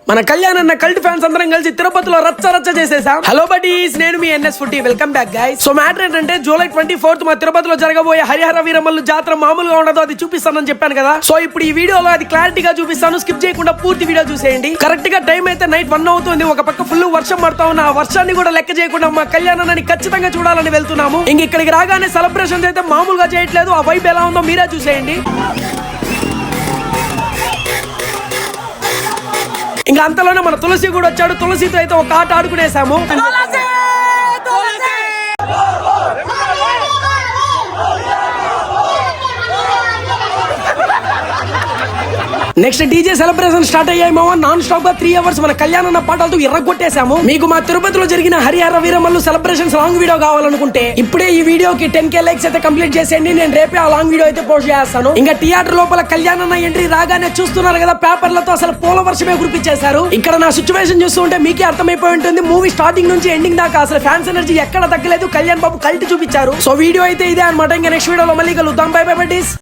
మన కళ్యాణ్ అన్న cult fans అందరం కలిసి తిరుపతిలో రచ్చ రచ్చ చేసేసాం. హలో బడీస్, నేను మీ NS ఫుట్టి. Welcome back guys. So matter ఏంటంటే జూలై 24 మా తిరుపతిలో జరగబోయే హరిహర వీరమల్లు జాతర మామూలుగా ఉండదు, అది చూపిస్తానని చెప్పాను కదా. సో ఇప్పుడు ఈ వీడియోలో అది క్లారిటీగా చూపిస్తాను, స్కిప్ చేయకుండా పూర్తి వీడియో చూసేయండి. కరెక్ట్ గా టైం అయితే నైట్ 1 అవుతుంది. ఒక పక్క ఫుల్ వర్షం పడతా ఉన్న ఆ వర్షాన్ని కూడా లెక్క చేయకుండా మా కళ్యాణ్ అన్నని ఖచ్చితంగా చూడాలని వెళ్తున్నాము. ఇంక ఇక్కడికి రాగానే సెలబ్రేషన్స్ అయితే మామూలుగా చేయట్లేదు. ఆ వైబ్ ఎలా ఉందో మీరే చూసేయండి. ఇంకా అంతలోనే మన తులసి కూడా వచ్చాడు. తులసితో అయితే ఒక ఆట ఆడుకునేసాము. నెక్స్ట్ డీజే సెలబ్రేషన్ స్టార్ట్ అయ్యాయి మావా. నాన్ స్టాప్ గా 3 అవర్స్ మన కళ్యాణ్ అన్న పాటలతో ఎర్రగొట్టేశాము. మీకు మా తిరుపతిలో జరిగిన Harihara Veeramallu celebrations long video కావాలనుకుంటే ఇప్పుడే ఈ వీడియోకి 10K లైక్స్ అయితే కంప్లీట్ చేసేయండి. నేను రేపే ఆ లాంగ్ వీడియో అయితే పోస్ట్ చేస్తాను. ఇంకా థియేటర్ లోపల కళ్యాణ్ అన్న ఎంట్రీ రాగానే చూస్తున్నారు కదా, పేపర్లతో అసలు పూల వర్షమే కురిపించేశారు. ఇక్కడ నా సిచ్యువేషన్ చూస్తుంటే మీకే అర్థమైపోయి ఉంటుంది. మూవీ స్టార్టింగ్ నుంచి ఎండింగ్ దాకా అసలు ఫ్యాన్స్ ఎనర్జీ ఎక్కడ తగ్గలేదు. కళ్యాణ్ బాబు కల్ట్ చూపించారు. సో వీడియో అయితే ఇదే అనమాట. ఇంకా నెక్స్ట్ వీడియోలో మళ్ళీ కలుద్దాం. By by buddies.